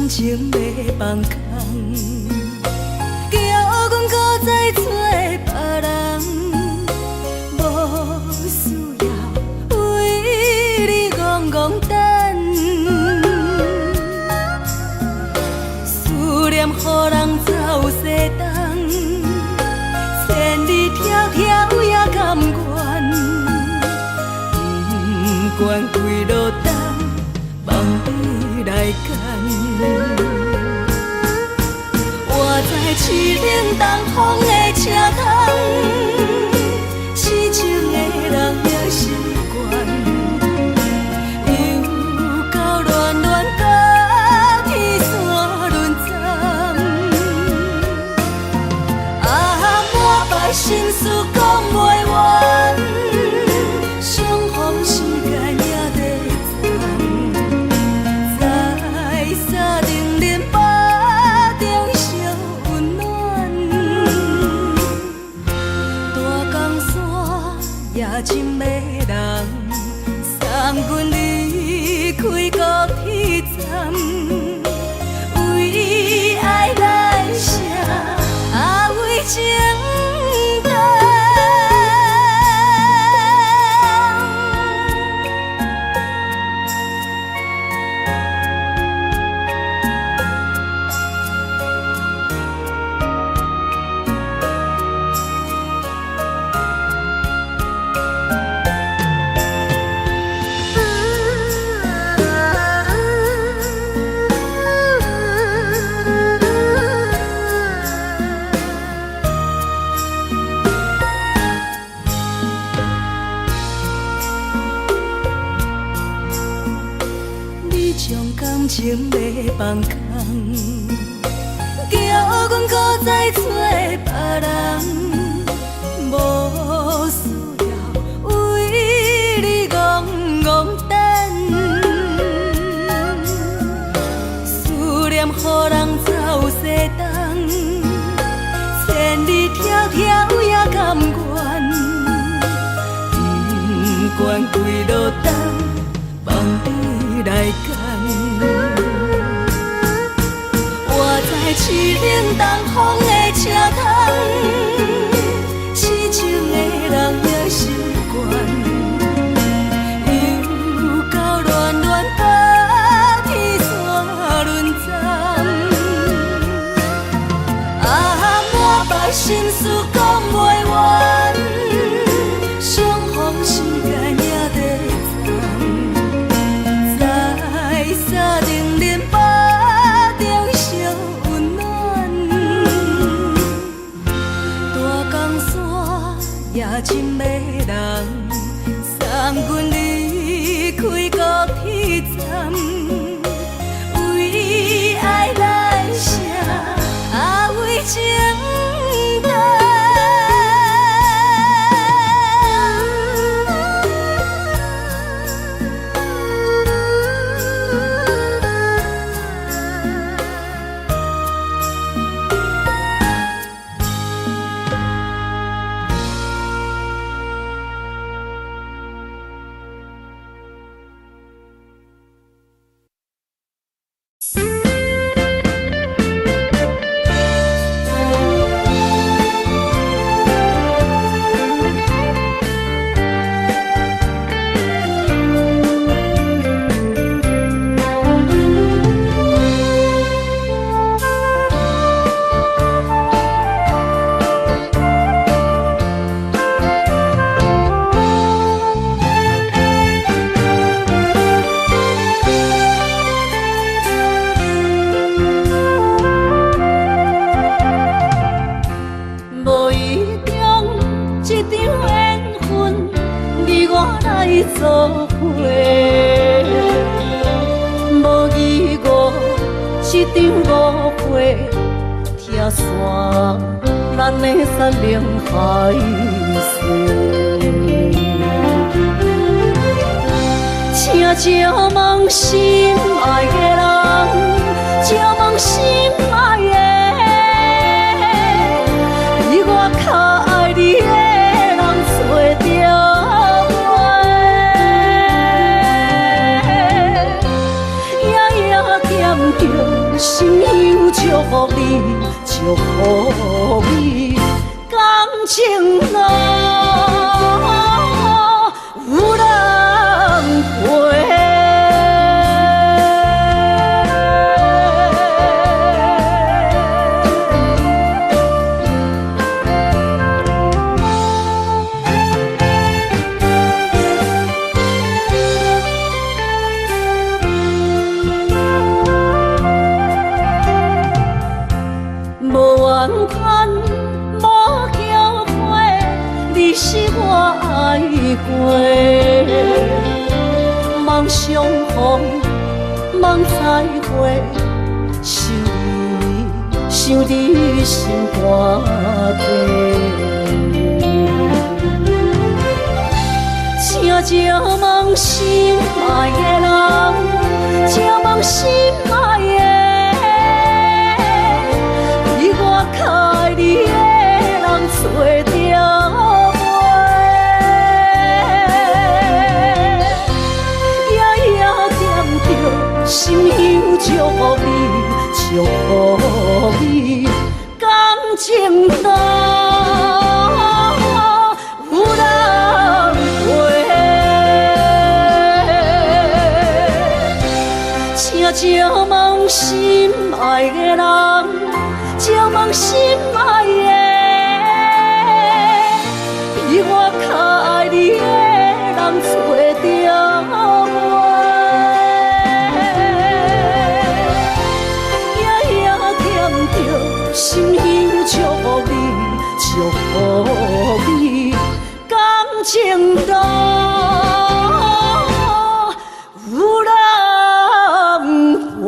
情要放空，叫阮搁再找别人，无需要为你戆戆等。思念予人走西东，千里迢迢也甘愿，不管几路灯，望你来牵。我在凄冷东风的车窗，痴情的人也习惯，又到恋恋甲天山论战。满腹心事讲袂完，相逢时间也在站，在沙丁林巴中烧温暖。真迷人，送阮离开高铁站，为爱来写为情重。感情要放空，叫阮搁再找别人，无需要为你戆戆等。思念予人走西东，千里迢迢也甘愿，不管几路灯，望你来赶。我在凄冷东风的车窗，痴情的人也习惯，又到恋恋把天线轮转。满腹心事讲袂完，相逢时间也在站，在沙定林巴中相温暖。大江山也真迷人，送阮离开高铁站，为爱来写为情重。做伙，无义误一场误会，拆散咱的山盟海誓。请借问心爱的人，借问心爱的，比我较爱你的人找着。心忧祝福你，祝福你，感情路有人陪。梦相逢，梦再会，想你心肝底。请借问心爱的人，请问心爱的，比我较爱你的人找着。情路有人陪，请照望心爱的人，照望心爱的，比我较爱你的人找着我。心香祝福你，祝福你，感情路有人陪。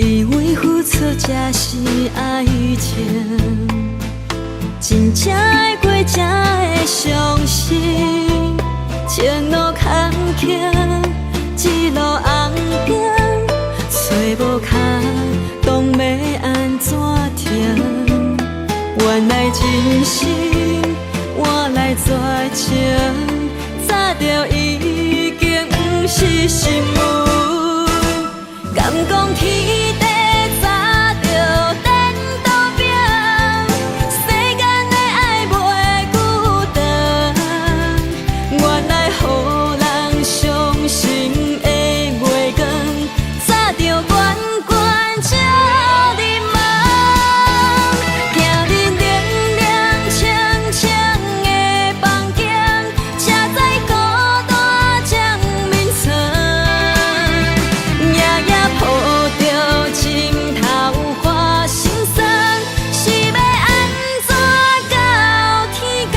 以为付出才是爱情，真正爱过才会相信。前路坎坷，一路红灯，找无脚，当要安怎停？原来真心换来绝情，早就已经不是心梦。敢讲天地早就等倒拼，世间的爱袂孤单。原来予人伤心的月光，早就悬悬照你梦。行日凉凉清清的房间，车载孤单将眠床。夜夜抱着情头花心酸，是要安怎到天光？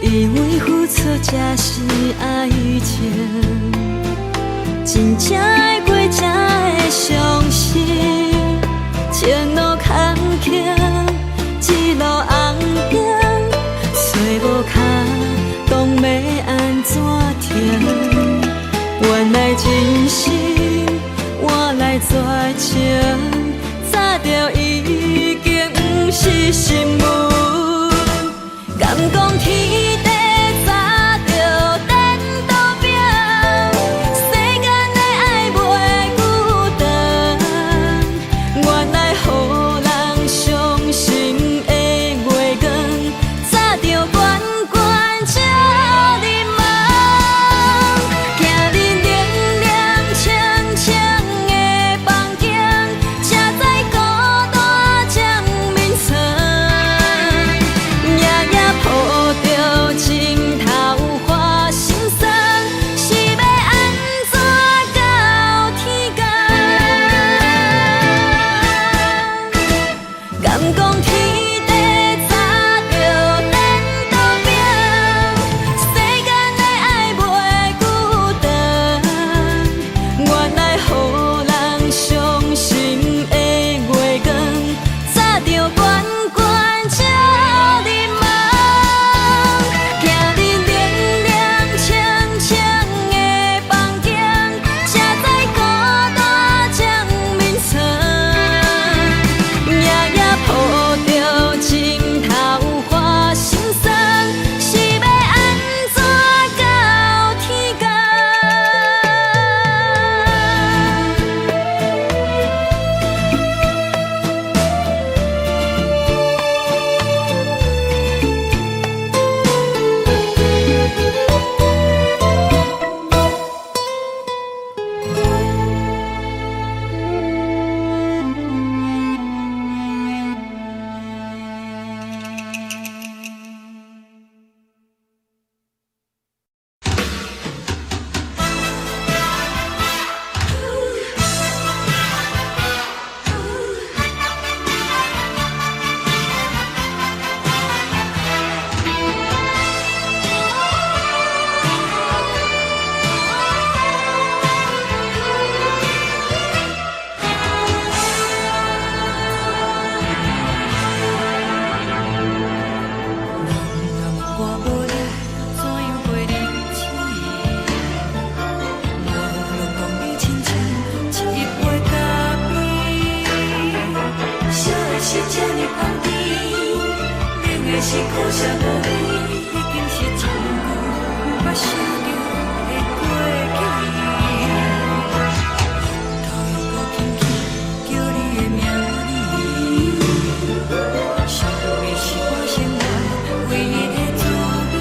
以为付出才是爱情，真正爱过才会相信。前路坎坷，一路红灯，找无脚，当要安怎停？原来真心换来绝情，早就已经不是心梦。敢讲天地早就等倒拼，世间的爱袂孤单。原来予人伤心的月光，早就悬悬照你梦。行日凉凉清清的房间，车载孤单将眠床。夜夜抱着情头花心酸，是要安怎到天光？敢讲天地早就等倒拼，世间的爱袂孤单。原来予人伤心的月光，早就悬悬照你梦。行日凉凉清清的房间，车载孤单将眠床。夜夜抱着是这呢香甜，冷的是苦涩无味，已经是一句我想着的过去。头又搁轻轻叫你的名字，想的是我生活唯一的滋味。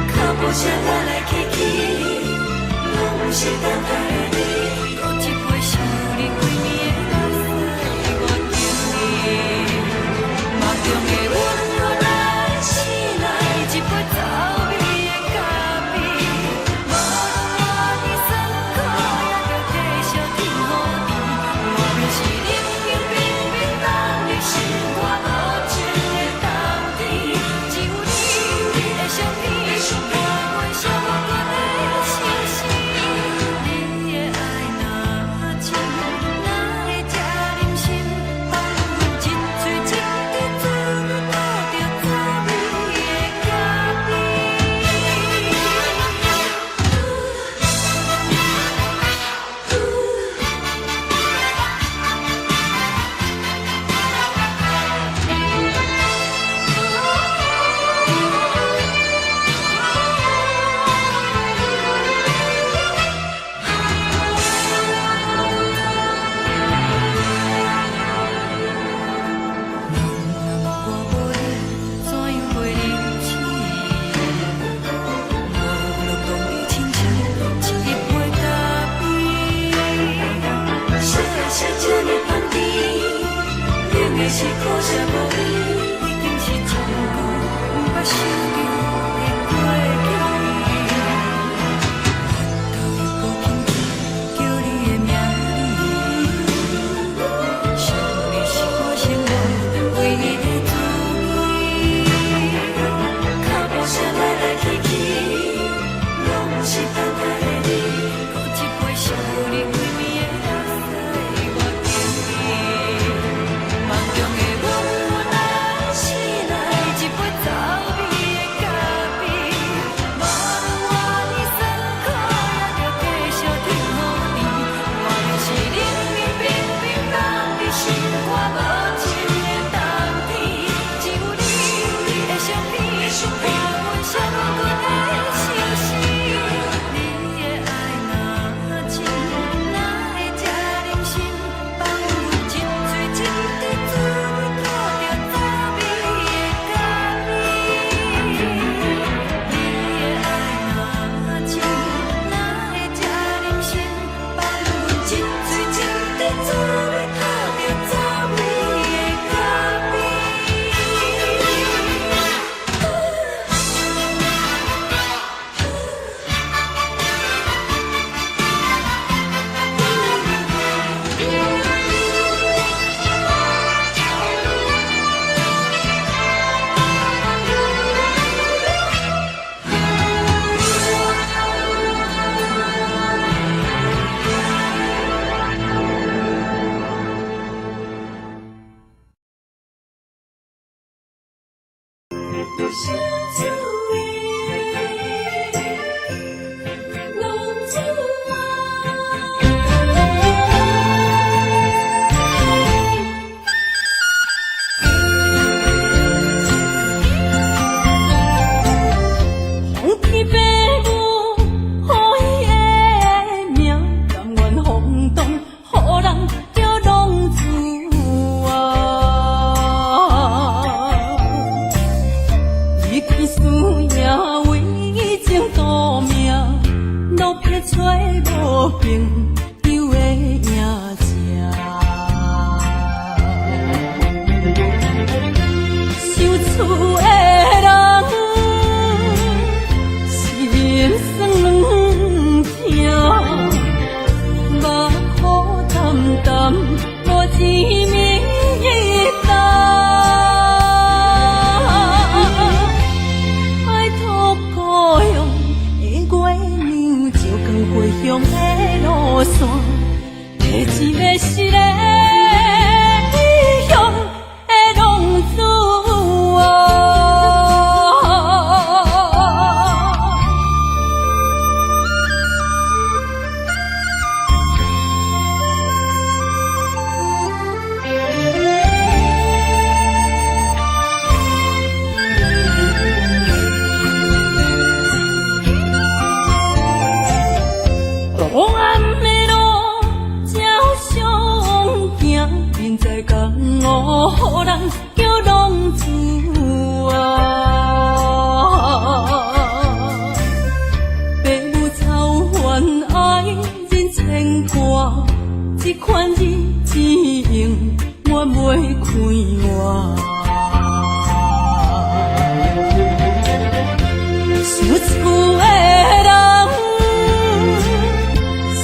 脚步声来来去去，拢不是等待的你，搁一杯想你几暝的目屎，我敬你。梦中的阮我来醒来，一杯走味的咖啡，无论我的酸苦，也着继续甜予你。我便是冷冷冰冰冷的心肝无情的冬天，只有你的相片，伴阮寂寞过的心事。你的爱若真，哪会这忍心放阮一嘴一滴滋味，靠着走味的咖啡。我无你，怎样过日子？无路讲你亲像一杯咖啡，说的是这呢香甜，冷的是苦涩无味，已经是一句我想着的过去。头又搁轻轻叫你的名字，想的是我生活唯一的滋味。脚步声来来去去，拢不是等待的你，搁一杯想你几暝的目屎，我敬你。梦中的阮来醒来，一杯走味的咖啡，无论我的酸苦，也着继续甜予你。我便是冷冷冰冰冷的心肝无情的冬天，只有你的相片，伴阮寂寞过的心事。你的爱若真，哪会这忍心放阮一嘴一滴滋味，靠着走味的咖啡。你的爱若真，哪会这忍心放阮一嘴一滴滋味，靠着走味的咖啡。小滋味，浓滋红天白母，好伊的名，甘愿轰动，予人叫浪子一起思念为情夺命，老撇找无朋友的影子。受厝的人心酸软痛，目苦淡淡无一明一暗。回乡的路线，提一个失个异乡的浪子叫浪子啊。父母操怨爱人牵挂，这款日子用我袂开换。想厝的人，心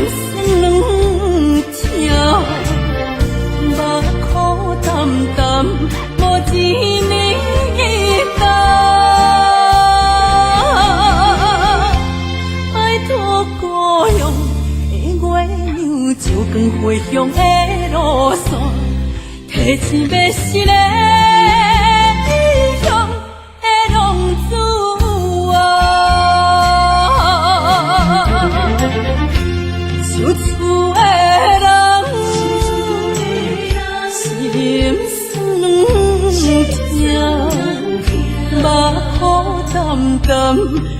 酸软痛，目苦淡淡，无一面干。拜托故乡的月亮，照光回乡的路线，提醒要是个异乡的浪子。想厝的人，心酸软痛，目苦淡淡，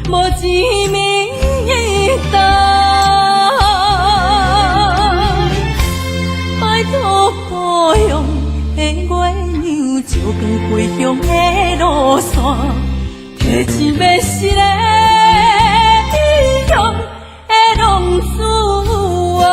无一面干。拜托故乡的月亮，照光回乡的路线，提醒要是个异乡的浪子啊。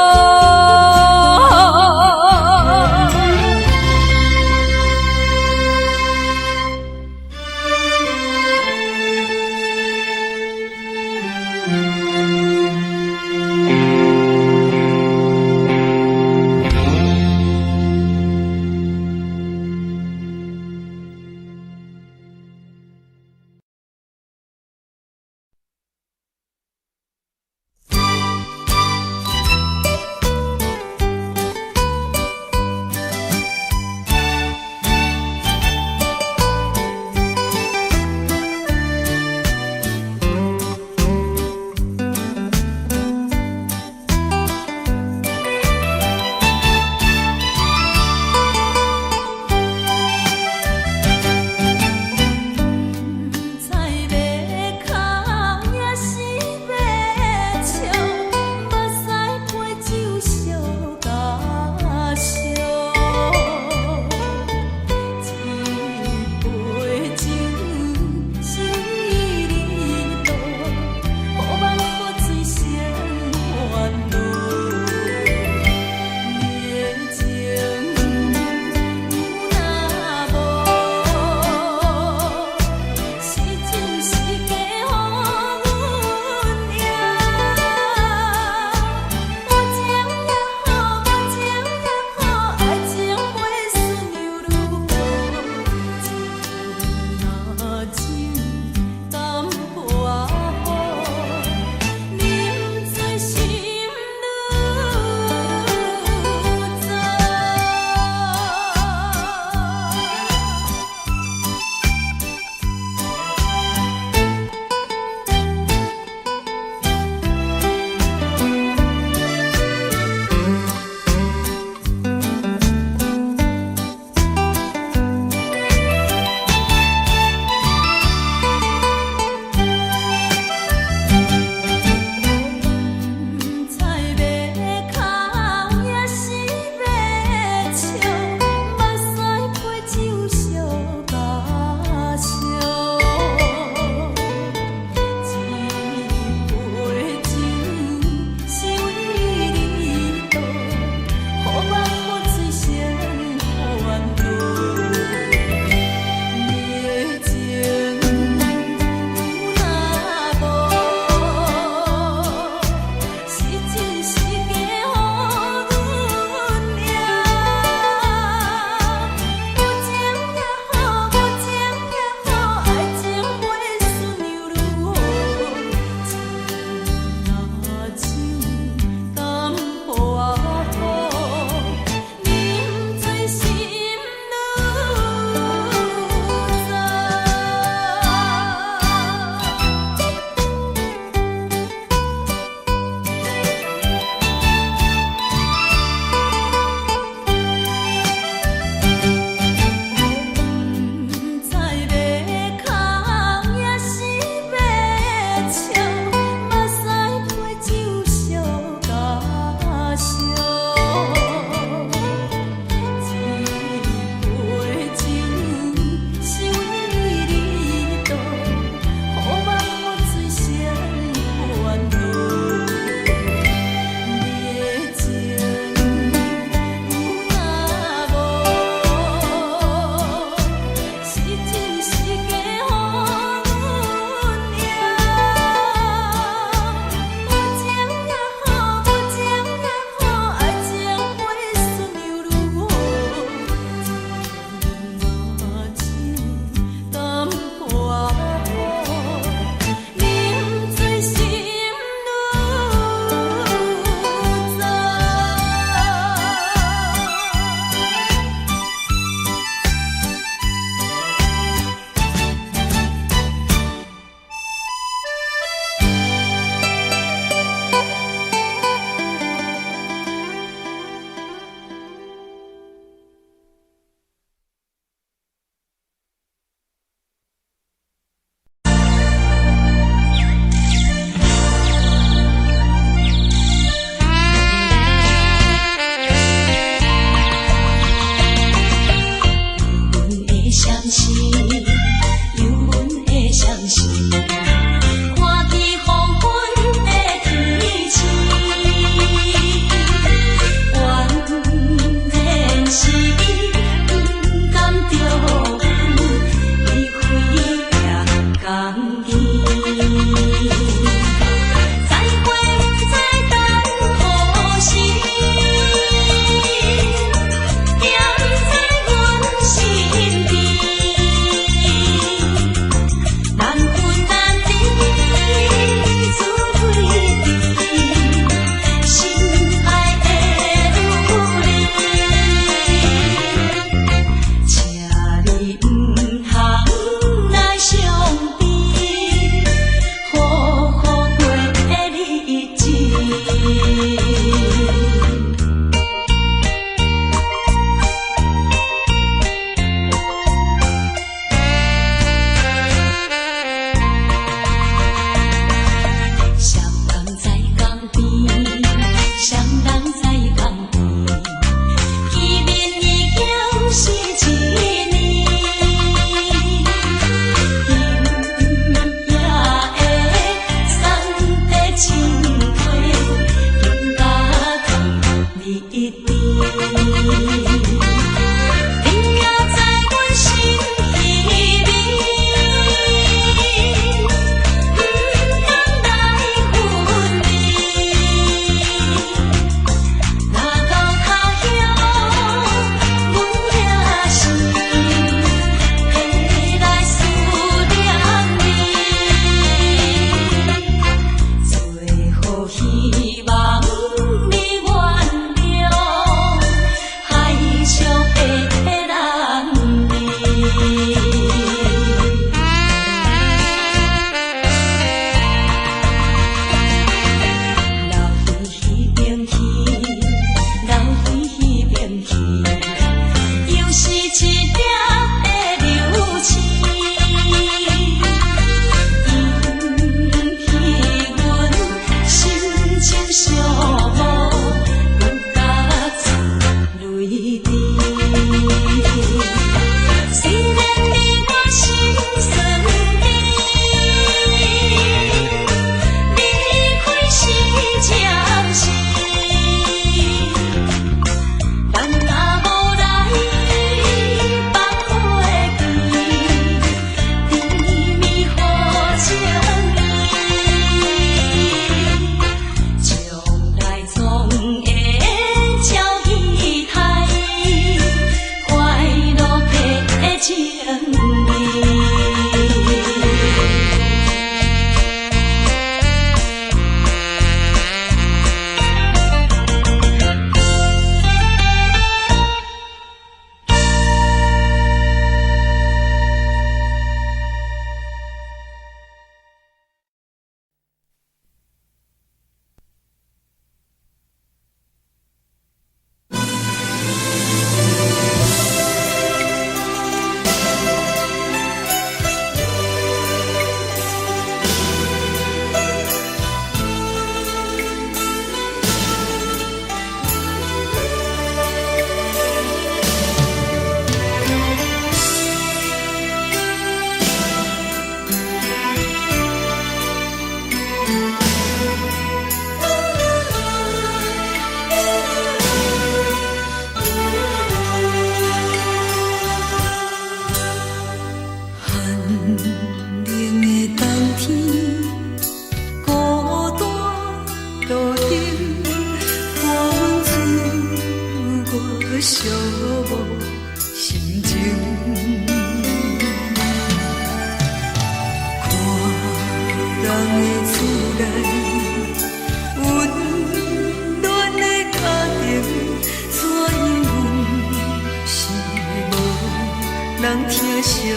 人疼惜你。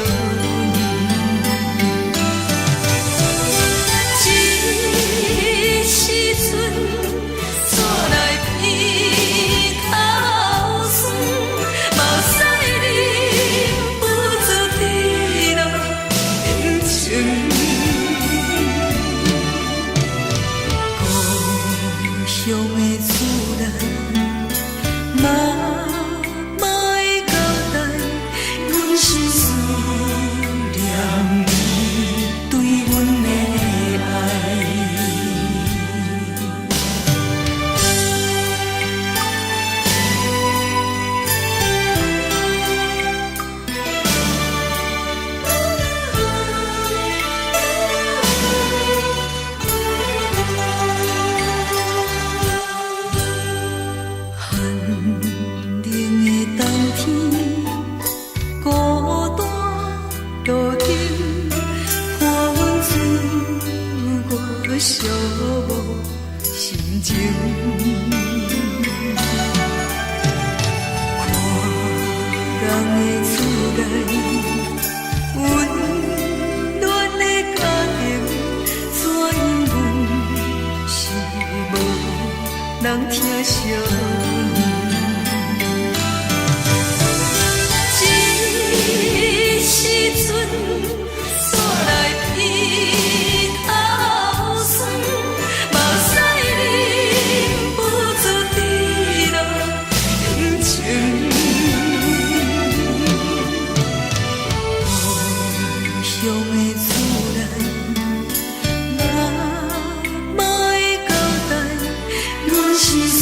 这时阵怎来鼻头酸，目屎忍不住滴落眼睛。故乡的厝内，妈会交代，阮是思念你对阮的爱。寒冷的冬天，孤单路灯，看阮自我寂寞心情。看人的厝内，温暖的家庭，怎因阮是无人疼惜你？这时阵怎来鼻头酸，目屎忍不住滴落眼睛。故乡的厝内，妈会交代，阮是思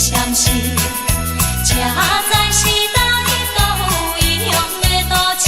闪烁，车载时代到异乡的都市。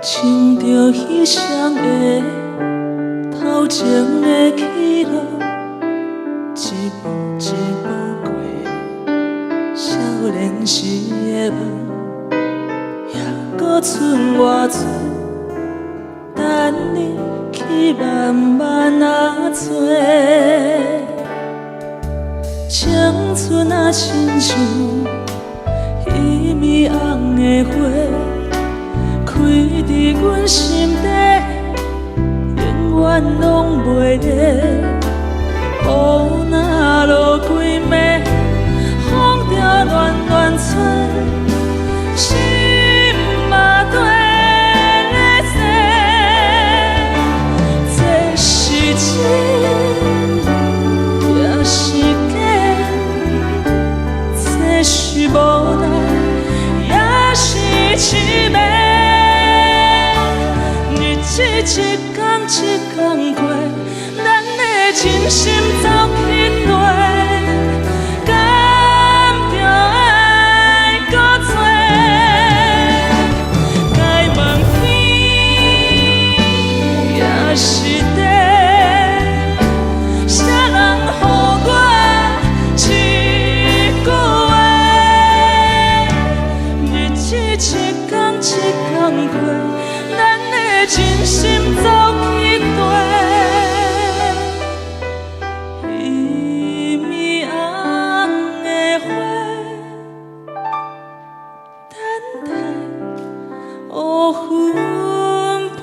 亲着彼双的头前的起落，一步一步过少年时的梦，还搁剩偌多，等你去慢慢啊找。青春啊，亲像迄暝红的花。开伫阮心底，永远拢袂离。雨若落几暝，风着乱乱吹，心嘛跟咧洗。这是真，也是假；这是无奈，也是凄美。一天一天过，咱的真心走去落，敢着爱搁多？该问天也是地，啥人予我一句话？日子一天一天过。真心走去地，迄暝红的花，等待乌云飞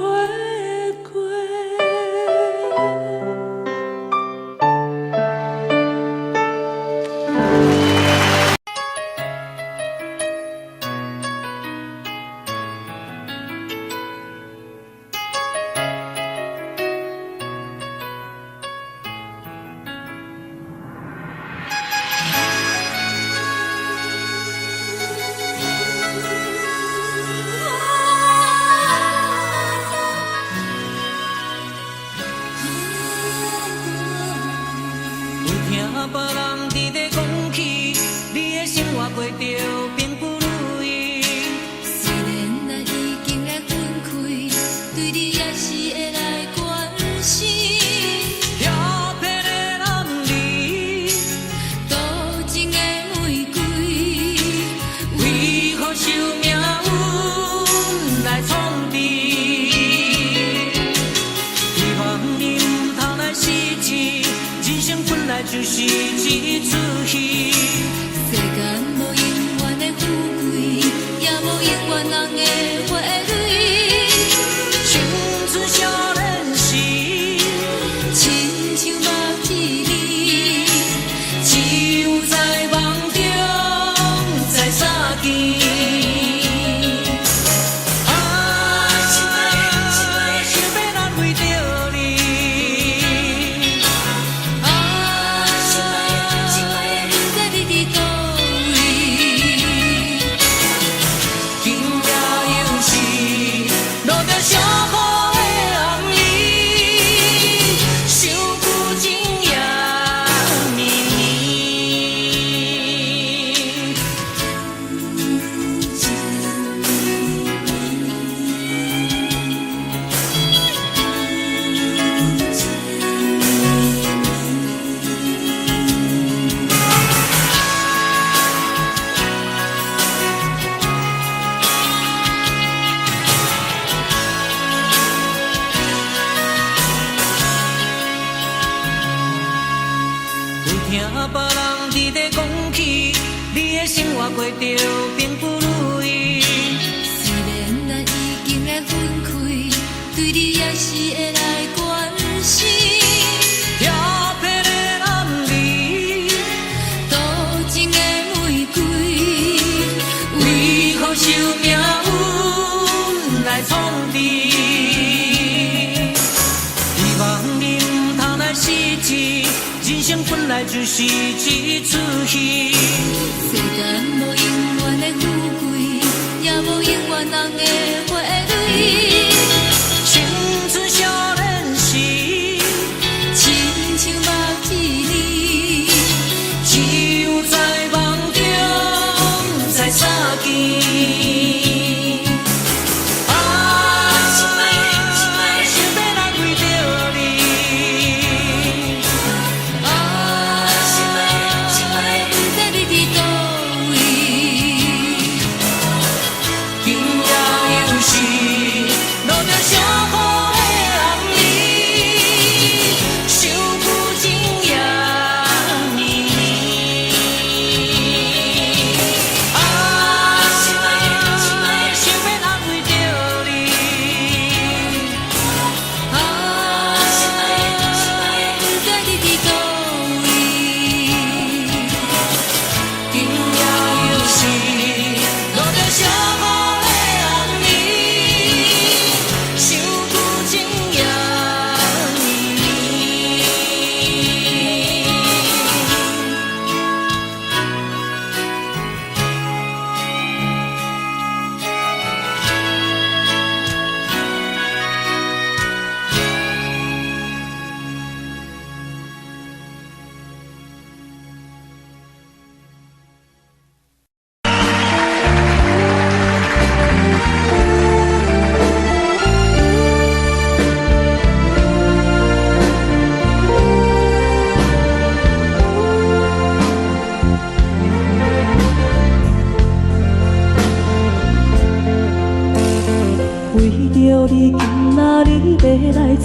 过。一出戏。世间无永远的富贵，也无永远人的花蕊。青春少年时，亲像目一字，只有在梦中才相见。听别人伫咧讲起，你的生活过着并不如意。虽然咱已经会分开，对你也是会来关心。调皮的男儿，多情的玫瑰，为何受命运来创治？希望你唔通来失志。人生本来就是一出戏，世间无永远的富贵，也无永远人的花蕊。青春少年时，亲像目一字，只有在梦中才相见。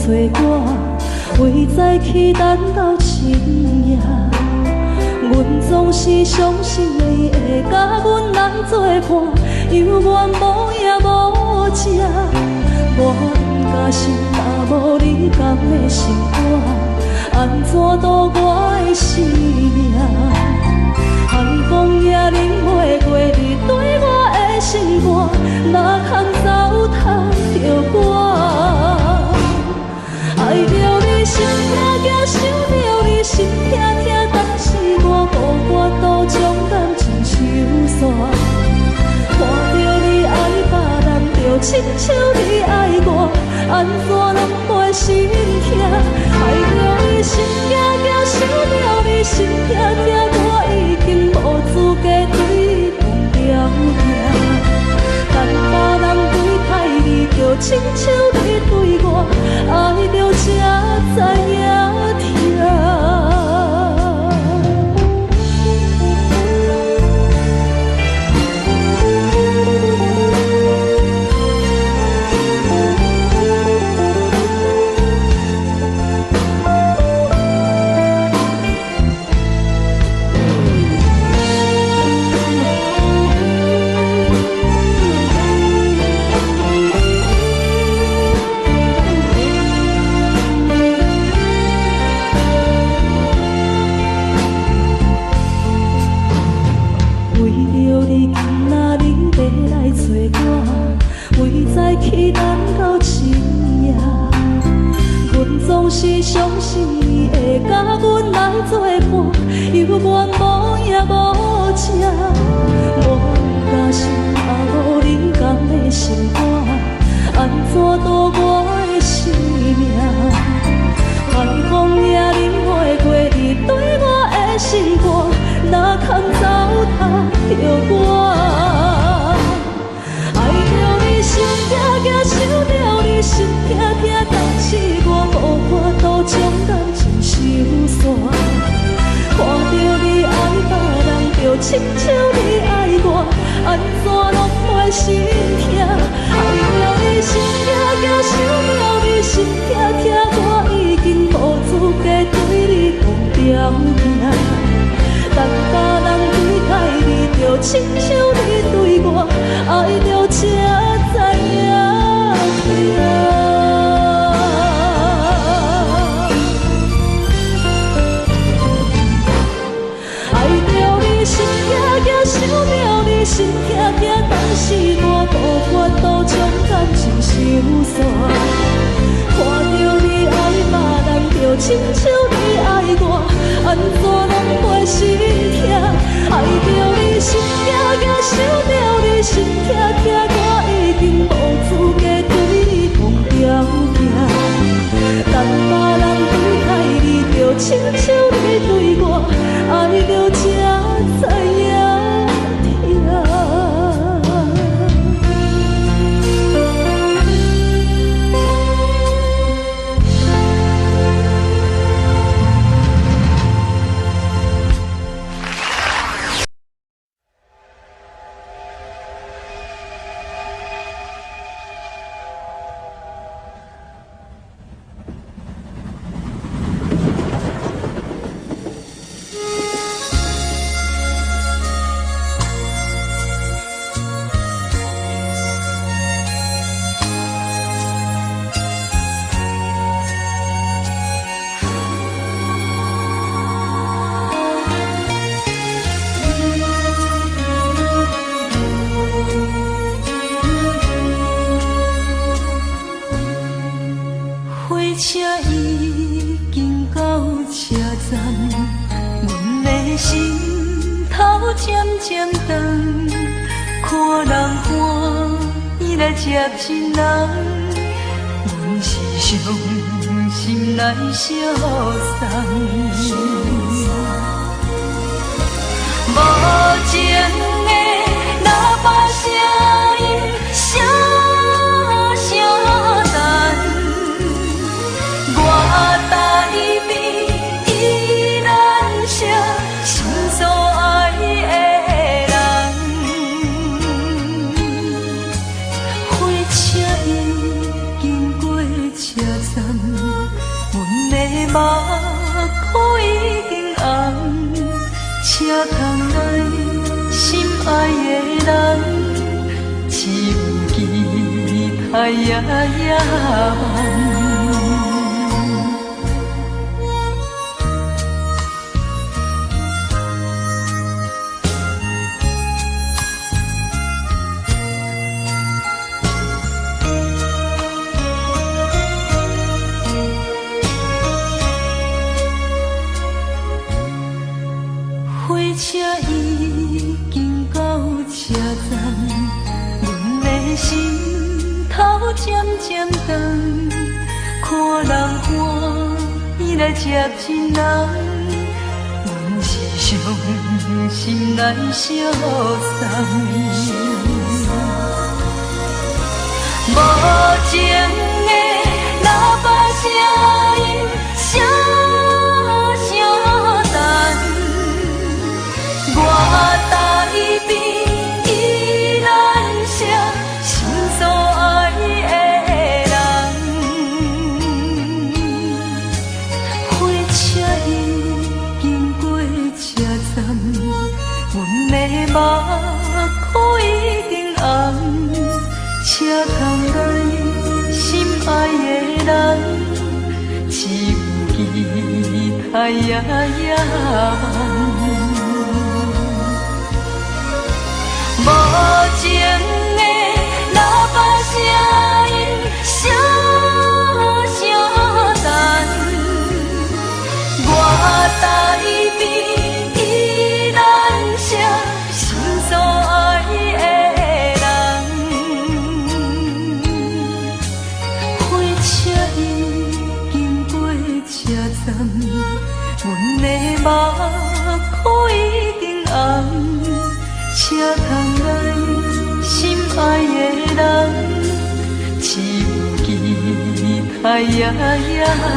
找我，为在去等到深夜。阮总是相信你会甲阮人作伴，犹原无影无迹。我不甘心，若无你甘的心肝，安怎度我的生命？寒风也忍袂过你对我的心肝，哪通糟蹋着我？爱着你心痛痛，想着你心痛痛，但是我无法度将感情收煞。看着你爱别人，就亲像你爱我，安怎拢袂心痛？爱着你心惊惊，想着你心痛痛，我已经无资格对天条行。但别人。是你会甲阮来作伴，犹原无影无迹。我若是也无你甘的心肝，安怎度我的生命？寒风也忍袂过你对我的心肝，哪堪糟蹋着我？爱着你心痛痛，想着你心痛痛，但是我无法度将感情收煞。看着你爱别人，就亲像你爱我，安怎拢袂心痛？爱着你心痛痛，想着你心痛痛，我已经无资格对你讲条件。但别人对待你，就亲像你对我，爱着才知影痛。爱着你心痛痛，想着你心痛痛，但是我无法度将感情收煞。看着你爱别人，就亲像你爱我，安怎拢袂心痛？爱着你心痛痛，想着你心痛痛，我已经无资格对你讲条件。但别人对待你，就亲像你对我，爱着才知影痛。接亲人，阮是伤心来消送。无情的喇叭声音，声声等，我台边依然写心所爱的人。火车已经过车站，阮的目眶已经红。车窗内心爱的人，只有期待夜夜梦。火车已经到车站，阮的心头渐渐长，看人欢喜来接亲人，阮是伤心来消送。无情的喇叭声音，声声等。我台边依然写心所爱的人，火车已经过车站，阮的目眶已经红，车窗内心爱的人，只有期待夜夜梦。无情的喇叭声音，声声等，来夜夜梦。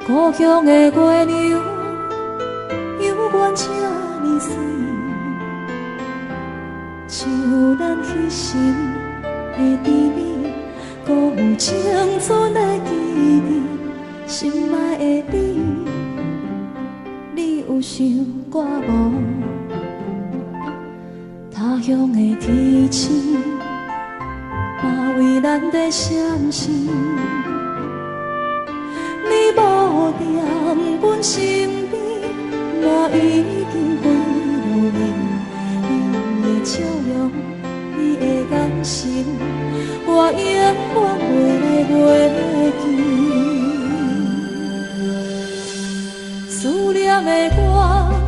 故乡的月亮，犹原这呢水，像咱彼时的甜蜜，搁有青春的记忆。心爱的你，你有想我无？他乡的天星，嘛为咱在闪烁。你无在阮身边，我已经飞落眠。你的笑容，你的眼神，我永远袂来袂记。思念的歌，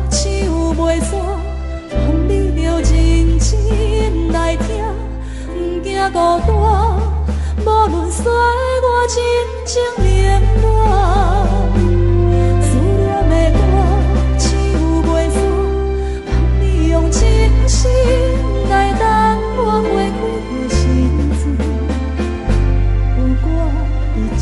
唱袂煞，望你着认真来听，不惊孤单。无论衰我真情连满，思念的歌唱袂煞，望你用真心来等我过开的时阵，有我在这。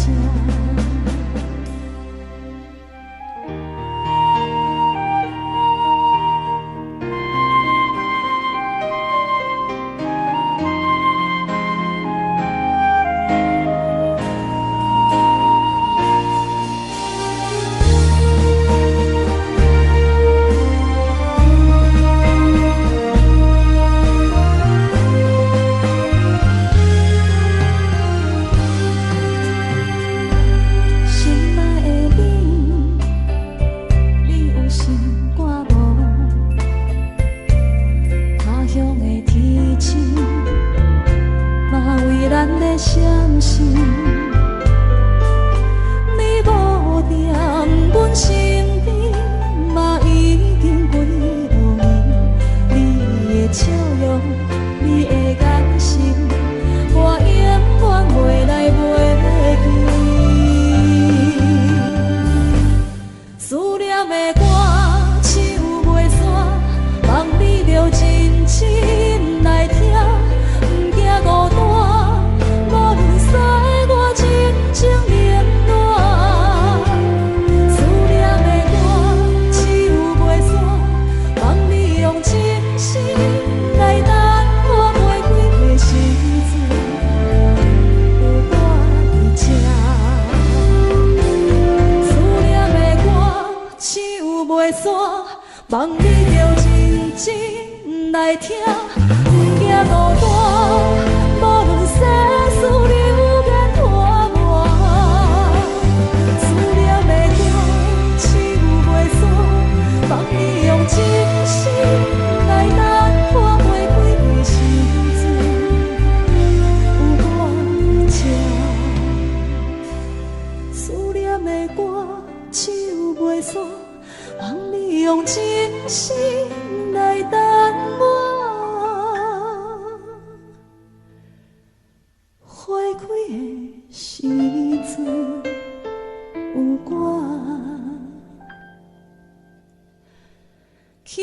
望你着认真来听，不惊孤单，无论世事流年拖磨。思念的歌唱袂煞，望你用真心来等我过几个时阵，有我在这。思念的歌唱袂煞。望你用真心来等我，花开的时阵，有我徛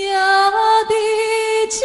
伫这。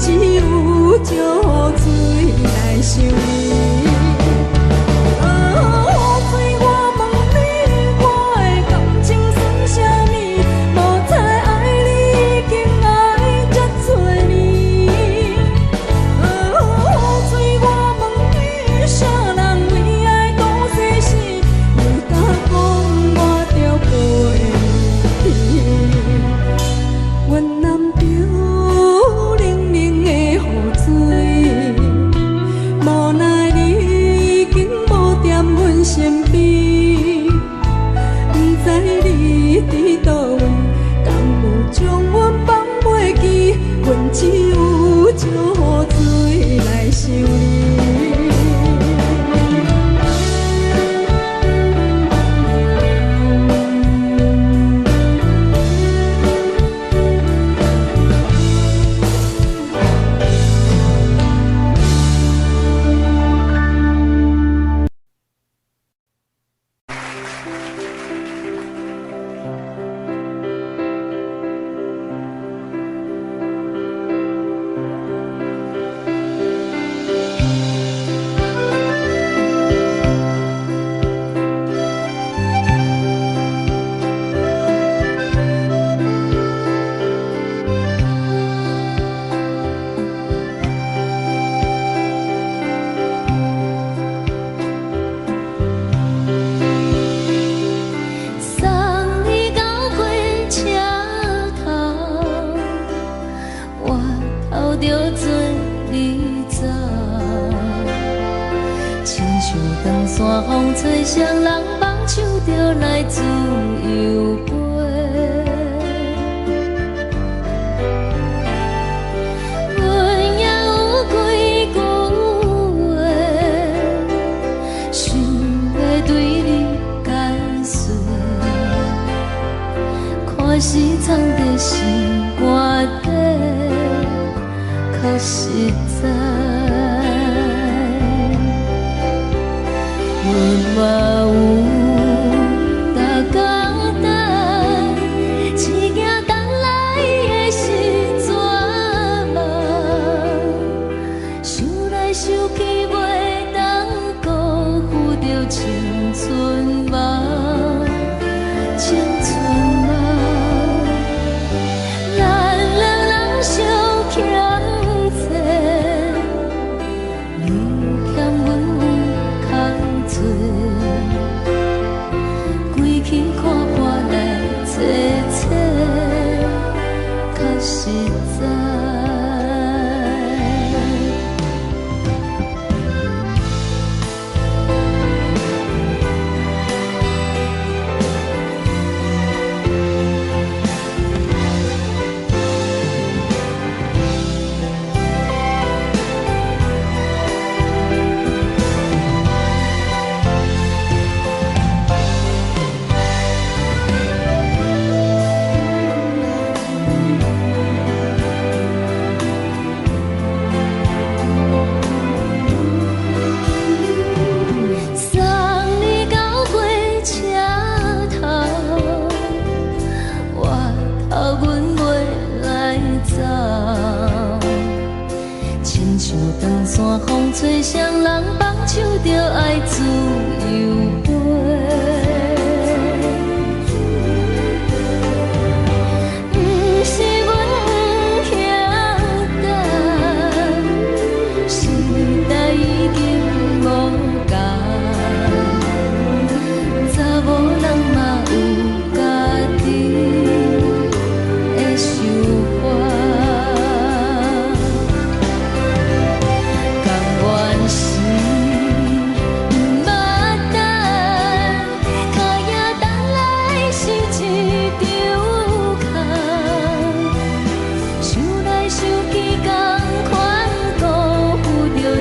只有石雨水来想你。雨水，我问你，我的感情算啥物？无再爱你，已经爱这多年。雨水，我问你，啥人为爱讲生死？又敢讲我着陪你？阮南着冷冷的雨水，无奈你已经无在阮身边，不知你伫倒位，敢有将阮放袂记？阮只有石雨水来想你。可是藏在心肝底，可实在。阮嘛有逐工等，只惊等来的是绝望。想来想去袂当辜负着青春梦，青春。实在。长山风吹双人放手着爱自由飞，不是阮不晓等，时代已经无共，查某人嘛有家己的想法。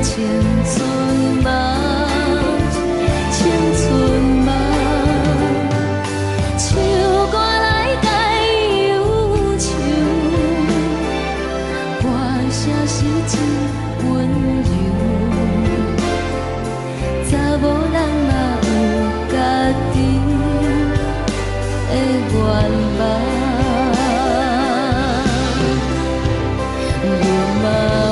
青春梦，青春梦，唱歌来解忧愁，歌声是真温柔，查某人嘛有家己的愿望，阮嘛。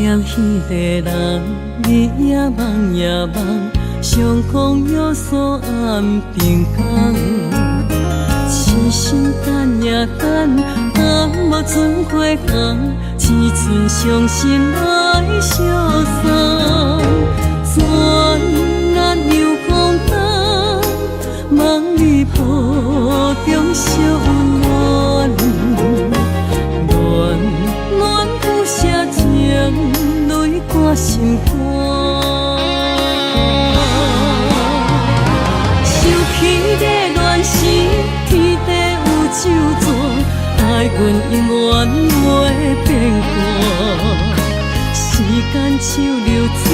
念彼个人，日夜梦夜梦，相逢约锁暗平空。痴心等也等，等无船花红，只剩伤心来相送。转眼又光灯，梦里抱中惜温暖，暖暖不舍情，泪挂心肝。想起的恋时，天地有手纸，爱阮永远袂变卦。时间像流水，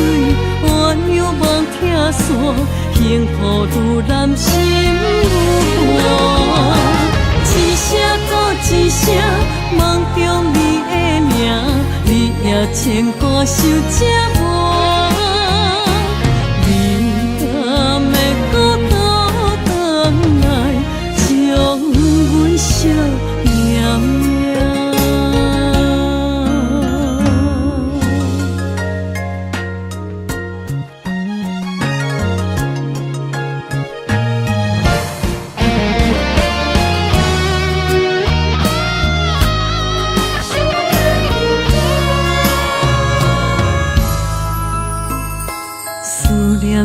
鸳鸯望听线，幸福愈难心愈寒。一声搁一声，梦中你的名，你也牵挂受折磨。你敢会搁倒转来，将阮惜念念？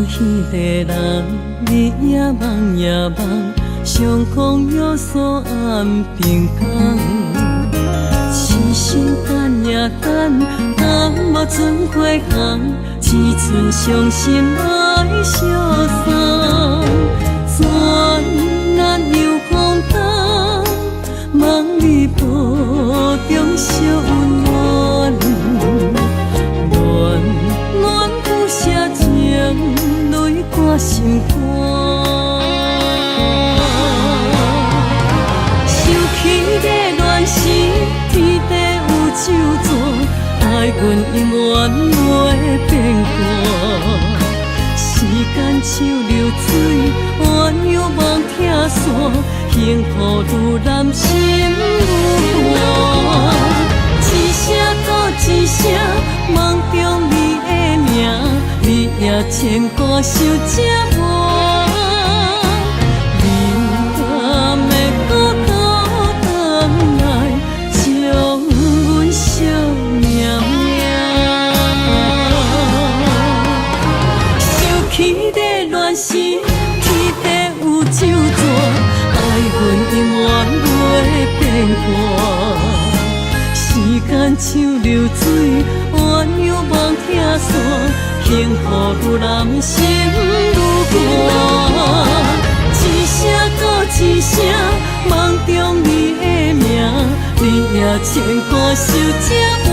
彼个人，日夜梦夜梦，相逢约锁暗平空。痴心等也等，等无船花红，只剩伤心来相送。转眼又光灯，梦里抱中惜温暖，暖暖不舍情，泪挂心肝。想起的恋时，天地有手纸，爱阮永远袂变卦。时间像流水，鸳鸯望听线，幸福愈难心愈寒。一声搁一声，梦中你的名，你也牵挂受折磨。你敢会搁倒转来，将阮惜念念？想起的恋时，天地有手纸，爱阮永远袂变卦。时间像流水，鸳鸯望听线，幸福愈难心愈寒。一声搁一声，梦中你的名，你也牵挂受折磨。